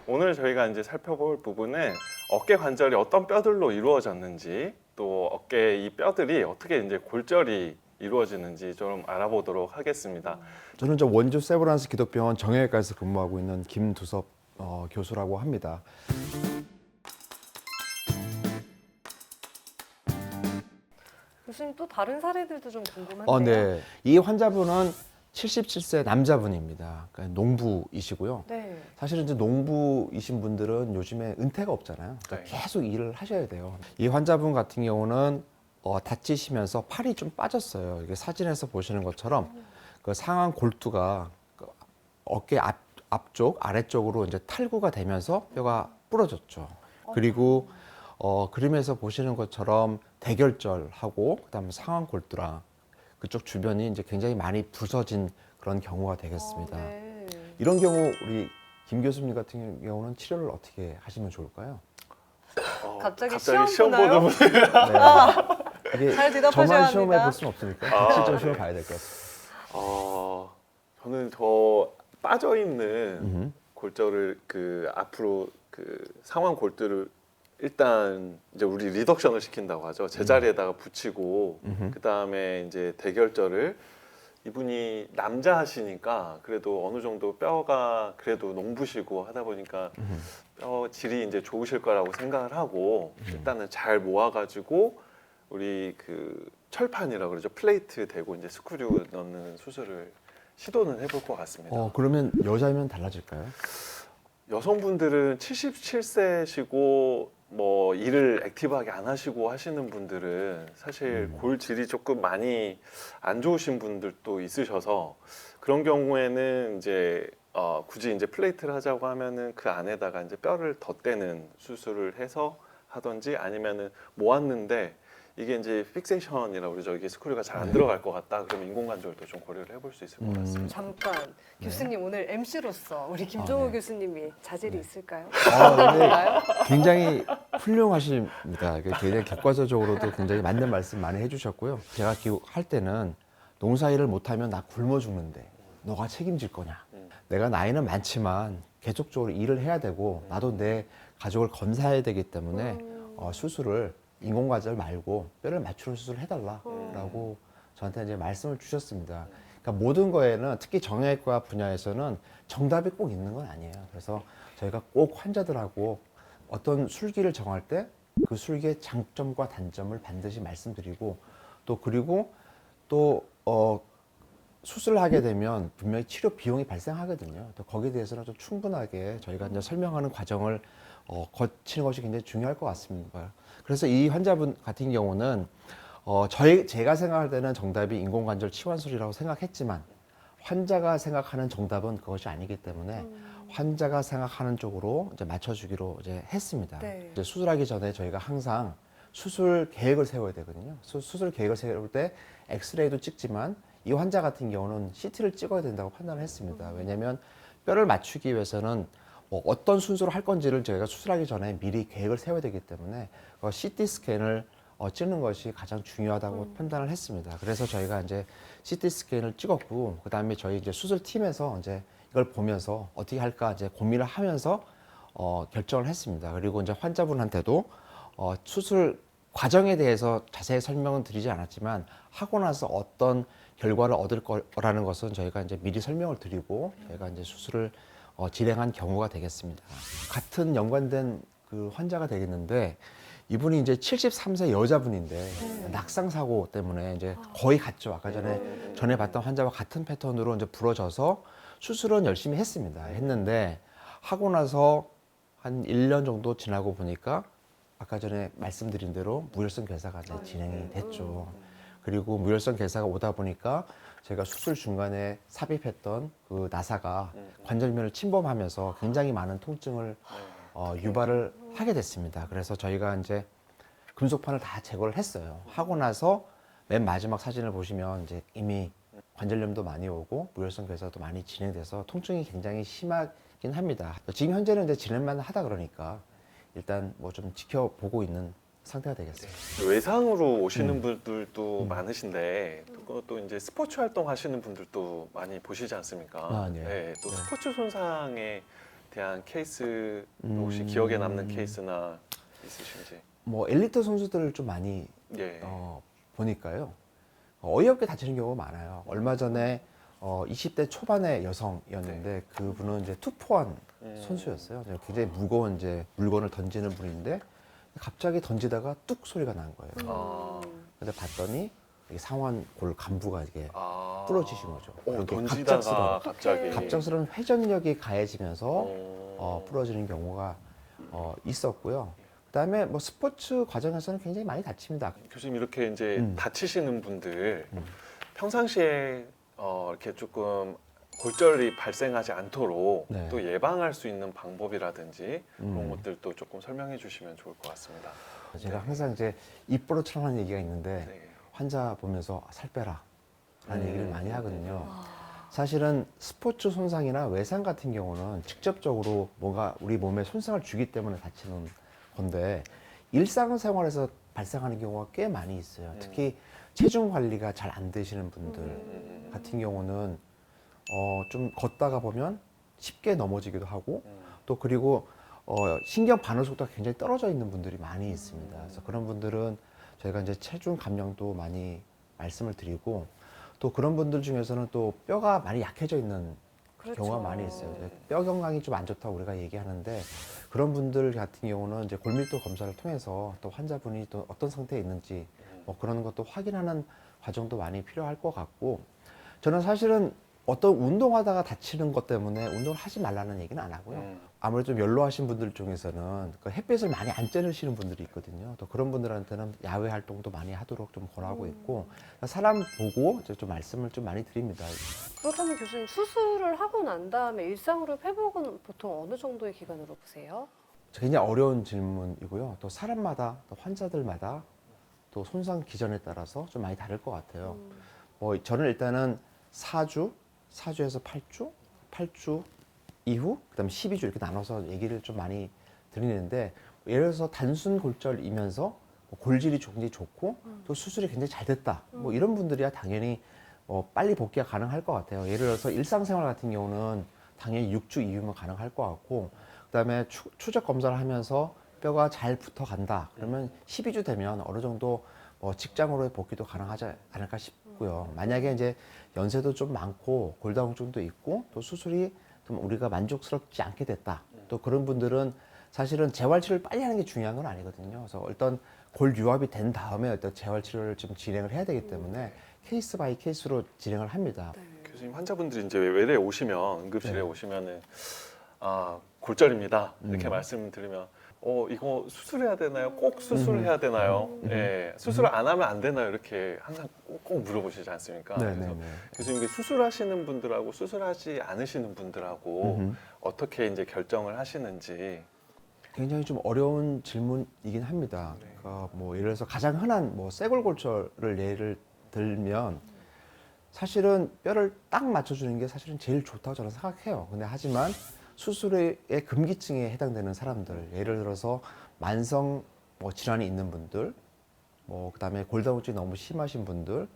오늘 저희가 이제 살펴볼 부분은 어깨 관절이 어떤 뼈들로 이루어졌는지, 또 어깨 이 뼈들이 어떻게 이제 골절이 이루어지는지 좀 알아보도록 하겠습니다. 저는 저 원주 세브란스 기독병원 정형외과에서 근무하고 있는 김두섭 교수라고 합니다. 교수님 또 다른 사례들도 좀 궁금한데요. 네. 이 환자분은 77세 남자분입니다. 그러니까 농부이시고요. 네. 사실은 이제 농부이신 분들은 요즘에 은퇴가 없잖아요. 그러니까 네. 계속 일을 하셔야 돼요. 이 환자분 같은 경우는 다치시면서 팔이 좀 빠졌어요. 이게 사진에서 보시는 것처럼 그 상완 골두가 그 어깨 앞쪽, 아래쪽으로 이제 탈구가 되면서 뼈가 부러졌죠. 그리고 그림에서 보시는 것처럼 대결절하고 그다음에 상완 골두랑 그쪽 주변이 이제 굉장히 많이 부서진 그런 경우가 되겠습니다. 네. 이런 경우 우리 김 교수님 같은 경우는 치료를 어떻게 하시면 좋을까요? 갑자기 시험 시험 보나요? 보는 분. 네. 이게 잘 대답하셔야 저만 합니다. 시험해 볼 수는 없으니까 실제로 시험 봐야 될 것 같습니다. 저는 더 빠져 있는 음흠. 골절을 그 앞으로 그 상완 골두를 일단 이제 우리 리덕션을 시킨다고 하죠. 제자리에다가 붙이고 그 다음에 이제 대결절을, 이분이 남자 하시니까 그래도 어느 정도 뼈가 그래도 농부시고 하다 보니까 뼈 질이 이제 좋으실 거라고 생각을 하고 일단은 잘 모아가지고 우리 그 철판이라고 그러죠. 플레이트 대고 이제 스크류 넣는 수술을 시도는 해볼 것 같습니다. 그러면 여자면 달라질까요? 여성분들은 77세시고 뭐 일을 액티브하게 안 하시고 하시는 분들은 사실 골질이 조금 많이 안 좋으신 분들도 있으셔서, 그런 경우에는 이제 굳이 이제 플레이트를 하자고 하면은 그 안에다가 이제 뼈를 덧대는 수술을 해서 하든지, 아니면은 모았는데 이게 이제 픽세이션이라고 그러죠. 이게 스크류가 잘 안 들어갈 것 같다. 그러면 인공관절도 좀 고려를 해볼 수 있을 것 같습니다. 잠깐 네. 교수님 오늘 MC로서 우리 김종우 네. 교수님이 자질이 있을까요? 근데 굉장히 훌륭하십니다. 이게 굉장히 객관적으로도 굉장히 맞는 말씀 많이 해주셨고요. 제가 할 때는 농사일을 못하면 나 굶어 죽는데 너가 책임질 거냐. 내가 나이는 많지만 계속적으로 일을 해야 되고 나도 내 가족을 건사해야 되기 때문에 수술을 인공관절 말고 뼈를 맞추는 수술을 해달라라고 저한테 이제 말씀을 주셨습니다. 그러니까 모든 거에는 특히 정형외과 분야에서는 정답이 꼭 있는 건 아니에요. 그래서 저희가 꼭 환자들하고 어떤 술기를 정할 때 그 술기의 장점과 단점을 반드시 말씀드리고, 그리고 수술을 하게 되면 분명히 치료 비용이 발생하거든요. 또 거기에 대해서는 좀 충분하게 저희가 이제 설명하는 과정을 거치는 것이 굉장히 중요할 것 같습니다. 그래서 이 환자분 같은 경우는 제가 생각할 때는 정답이 인공관절 치환술이라고 생각했지만 환자가 생각하는 정답은 그것이 아니기 때문에 환자가 생각하는 쪽으로 이제 맞춰주기로 이제 했습니다. 네. 이제 수술하기 전에 저희가 항상 수술 계획을 세워야 되거든요. 수술 계획을 세울 때 엑스레이도 찍지만 이 환자 같은 경우는 CT를 찍어야 된다고 판단을 했습니다. 왜냐하면 뼈를 맞추기 위해서는 어떤 순서로 할 건지를 저희가 수술하기 전에 미리 계획을 세워야 되기 때문에 CT 스캔을 찍는 것이 가장 중요하다고 판단을 했습니다. 그래서 저희가 이제 CT 스캔을 찍었고, 그 다음에 저희 이제 수술팀에서 이제 이걸 보면서 어떻게 할까 이제 고민을 하면서 결정을 했습니다. 그리고 이제 환자분한테도 수술 과정에 대해서 자세히 설명은 드리지 않았지만 하고 나서 어떤 결과를 얻을 거라는 것은 저희가 이제 미리 설명을 드리고 저희가 이제 수술을 진행한 경우가 되겠습니다. 같은 연관된 그 환자가 되겠는데, 이분이 이제 73세 여자분인데 낙상 사고 때문에 이제 거의 같죠. 아까 전에 봤던 환자와 같은 패턴으로 이제 부러져서 수술은 열심히 했습니다. 했는데 하고 나서 한 1년 정도 지나고 보니까 아까 전에 말씀드린 대로 무혈성 괴사가 이제 진행이 됐죠. 그리고 무혈성 괴사가 오다 보니까 제가 수술 중간에 삽입했던 그 나사가 관절면을 침범하면서 굉장히 많은 통증을 유발을 하게 됐습니다. 그래서 저희가 이제 금속판을 다 제거를 했어요. 하고 나서 맨 마지막 사진을 보시면 이제 이미 관절염도 많이 오고 무혈성 괴사도 많이 진행돼서 통증이 굉장히 있긴 합니다. 지금 현재는 이제 진행만 하다 그러니까 일단 뭐 좀 지켜보고 있는 상태가 되겠습니다. 외상으로 오시는 분들도 많으신데 또 이제 스포츠 활동 하시는 분들도 많이 보시지 않습니까? 아, 네. 네, 또 네. 스포츠 손상에 대한 케이스 혹시 기억에 남는 케이스나 있으신지? 뭐 엘리트 선수들을 좀 많이 예. 보니까요. 어이없게 다치는 경우가 많아요. 얼마 전에 20대 초반의 여성이었는데 그분은 이제 투포한 선수였어요. 굉장히 무거운 이제 물건을 던지는 분인데 갑자기 던지다가 뚝 소리가 난 거예요. 아. 근데 봤더니 이게 상완골 간부가 이게 아. 부러지신 거죠. 이렇게 던지다가 갑자기. 갑작스러운 회전력이 가해지면서 어. 부러지는 경우가 있었고요. 그다음에 뭐 스포츠 과정에서는 굉장히 많이 다칩니다. 교수님 이렇게 이제 다치시는 분들 음. 평상시에 이렇게 조금 골절이 발생하지 않도록 네. 또 예방할 수 있는 방법이라든지 그런 음. 것들도 조금 설명해 주시면 좋을 것 같습니다. 제가 항상 이제 입으로 찰하는 얘기가 있는데 네. 환자 보면서 살 빼라 라는 얘기를 많이 하거든요. 아, 사실은 스포츠 손상이나 외상 같은 경우는 직접적으로 뭔가 우리 몸에 손상을 주기 때문에 다치는 건데 일상생활에서 발생하는 경우가 꽤 많이 있어요. 특히 체중 관리가 잘 안 되시는 분들 같은 경우는 좀 걷다가 보면 쉽게 넘어지기도 하고 또 그리고 신경 반응 속도가 굉장히 떨어져 있는 분들이 많이 있습니다. 그래서 그런 분들은 저희가 이제 체중 감량도 많이 말씀을 드리고 또 그런 분들 중에서는 또 뼈가 많이 약해져 있는 그렇죠. 경우가 많이 있어요. 뼈 건강이 좀 안 좋다고 우리가 얘기하는데 그런 분들 같은 경우는 이제 골밀도 검사를 통해서 또 환자분이 또 어떤 상태에 있는지 뭐 그런 것도 확인하는 과정도 많이 필요할 것 같고 저는 사실은 어떤 운동하다가 다치는 것 때문에 운동을 하지 말라는 얘기는 안 하고요. 아무래도 좀 연로하신 분들 중에서는 그 햇빛을 많이 안 쬐시는 분들이 있거든요. 또 그런 분들한테는 야외 활동도 많이 하도록 좀 권하고 있고 사람 보고 이제 좀 말씀을 좀 많이 드립니다. 그렇다면 교수님 수술을 하고 난 다음에 일상으로 회복은 보통 어느 정도의 기간으로 보세요? 굉장히 어려운 질문이고요. 또 사람마다 또 환자들마다 또 손상 기전에 따라서 좀 많이 다를 것 같아요. 뭐 저는 일단은 4주에서 8주 이후, 그다음에 12주 이렇게 나눠서 얘기를 좀 많이 드리는데 예를 들어서 단순 골절이면서 뭐 골질이 굉장히 좋고 또 수술이 굉장히 잘 됐다. 뭐 이런 분들이야 당연히 빨리 복귀가 가능할 것 같아요. 예를 들어서 일상생활 같은 경우는 당연히 6주 이후면 가능할 것 같고 그다음에 추적 검사를 하면서 뼈가 잘 붙어 간다. 그러면 12주 되면 어느 정도 직장으로의 복귀도 가능하지 않을까 싶고요. 만약에 이제 연세도 좀 많고 골다공증도 있고 또 수술이 좀 우리가 만족스럽지 않게 됐다. 또 그런 분들은 사실은 재활치료를 빨리 하는 게 중요한 건 아니거든요. 그래서 일단 골 유압이 된 다음에 어떤 재활치료를 좀 진행을 해야 되기 때문에 케이스 바이 케이스로 진행을 합니다. 교수님 환자분들이 이제 외래에 오시면 응급실에 네. 오시면은 골절입니다 이렇게 말씀드리면 이거 수술해야 되나요? 꼭 수술해야 되나요? 예, 수술을 안 하면 안 되나요? 이렇게 항상 꼭 물어보시지 않습니까? 네, 그래서 네, 네. 교수님 수술하시는 분들하고 수술하지 않으시는 분들하고 어떻게 이제 결정을 하시는지. 굉장히 좀 어려운 질문이긴 합니다. 그러니까 뭐 예를 들어서 가장 흔한 뭐 쇄골골절을 예를 들면 사실은 뼈를 딱 맞춰주는 게 사실은 제일 좋다고 저는 생각해요. 근데 하지만 수술의 금기증에 해당되는 사람들, 예를 들어서 만성 질환이 있는 분들, 그다음에 골다공증이 너무 심하신 분들,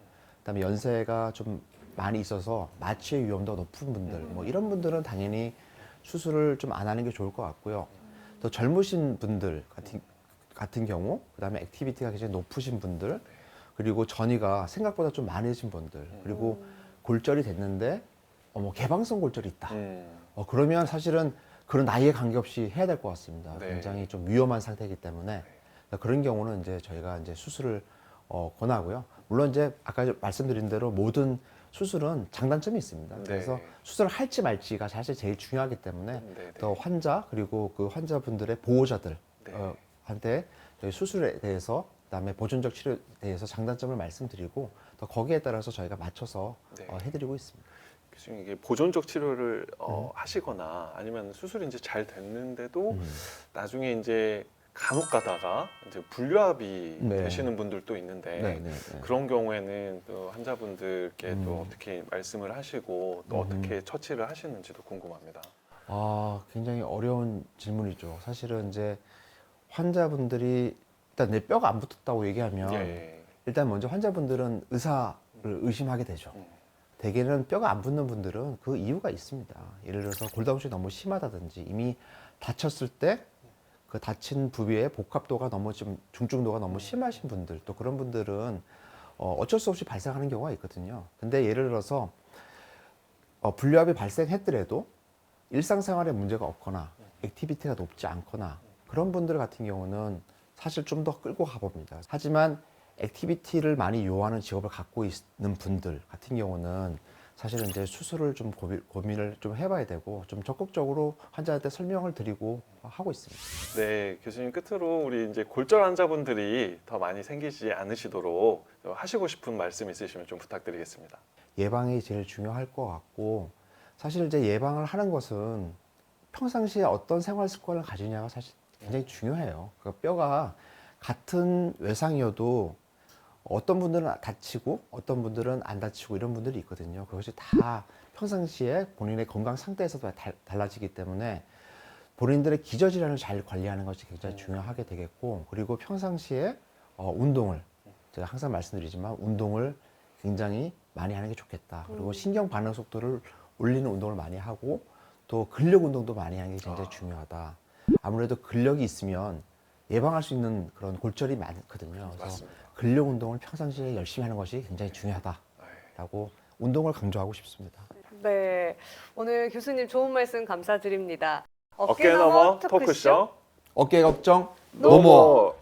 그다음에 연세가 좀 많이 있어서 마취의 위험도가 높은 분들, 이런 분들은 당연히 수술을 좀 안 하는 게 좋을 것 같고요. 또 젊으신 분들 같은 경우, 그다음에 액티비티가 굉장히 높으신 분들, 그리고 전이가 생각보다 좀 많으신 분들, 그리고 골절이 됐는데 개방성 골절이 있다. 그러면 사실은 그런 나이에 관계없이 해야 될 것 같습니다. 네. 굉장히 좀 위험한 상태이기 때문에 그런 경우는 이제 저희가 이제 수술을 권하고요. 물론 이제 아까 말씀드린 대로 모든 수술은 장단점이 있습니다. 그래서 수술을 할지 말지가 사실 제일 중요하기 때문에 더 환자 그리고 그 환자분들의 보호자들 한테 저희 수술에 대해서 그다음에 보존적 치료에 대해서 장단점을 말씀드리고 또 거기에 따라서 저희가 맞춰서 해드리고 있습니다. 교수님 이게 보존적 치료를 하시거나 아니면 수술이 이제 잘 됐는데도 나중에 이제 간혹 가다가 이제 불류압이 되시는 분들도 있는데 그런 경우에는 또 환자분들께 또 어떻게 말씀을 하시고 또 어떻게 처치를 하시는지도 궁금합니다. 굉장히 어려운 질문이죠. 사실은 이제 환자분들이 일단 내 뼈가 안 붙었다고 얘기하면 예. 일단 먼저 환자분들은 의사를 의심하게 되죠. 대개는 뼈가 안 붙는 분들은 그 이유가 있습니다. 예를 들어서 골다공증이 너무 심하다든지 이미 다쳤을 때 그 다친 부위의 복합도가 너무 좀 중증도가 너무 심하신 분들, 또 그런 분들은 어쩔 수 없이 발생하는 경우가 있거든요. 근데 예를 들어서 불류압이 발생했더라도 일상생활에 문제가 없거나 액티비티가 높지 않거나 그런 분들 같은 경우는 사실 좀 더 끌고 가봅니다. 하지만 액티비티를 많이 요하는 직업을 갖고 있는 분들 같은 경우는 사실은 이제 수술을 좀 고민을 좀 해봐야 되고 좀 적극적으로 환자한테 설명을 드리고 하고 있습니다. 네, 교수님 끝으로 우리 이제 골절 환자분들이 더 많이 생기지 않으시도록 하시고 싶은 말씀 있으시면 좀 부탁드리겠습니다. 예방이 제일 중요할 것 같고 사실 이제 예방을 하는 것은 평상시에 어떤 생활 습관을 가지냐가 사실 굉장히 중요해요. 그 뼈가 같은 외상이어도 어떤 분들은 다치고 어떤 분들은 안 다치고 이런 분들이 있거든요. 그것이 다 평상시에 본인의 건강 상태에서 달라지기 때문에 본인들의 기저질환을 잘 관리하는 것이 굉장히 중요하게 되겠고, 그리고 평상시에 운동을 제가 항상 말씀드리지만 운동을 굉장히 많이 하는 게 좋겠다. 그리고 신경 반응 속도를 올리는 운동을 많이 하고 또 근력 운동도 많이 하는 게 굉장히 중요하다. 아무래도 근력이 있으면 예방할 수 있는 그런 골절이 많거든요. 그래서 맞습니다. 근력 운동을 평상시에 열심히 하는 것이 굉장히 중요하다라고 운동을 강조하고 싶습니다. 네, 오늘 교수님 좋은 말씀 감사드립니다. 어깨 너머 토크쇼 어깨 걱정 노모.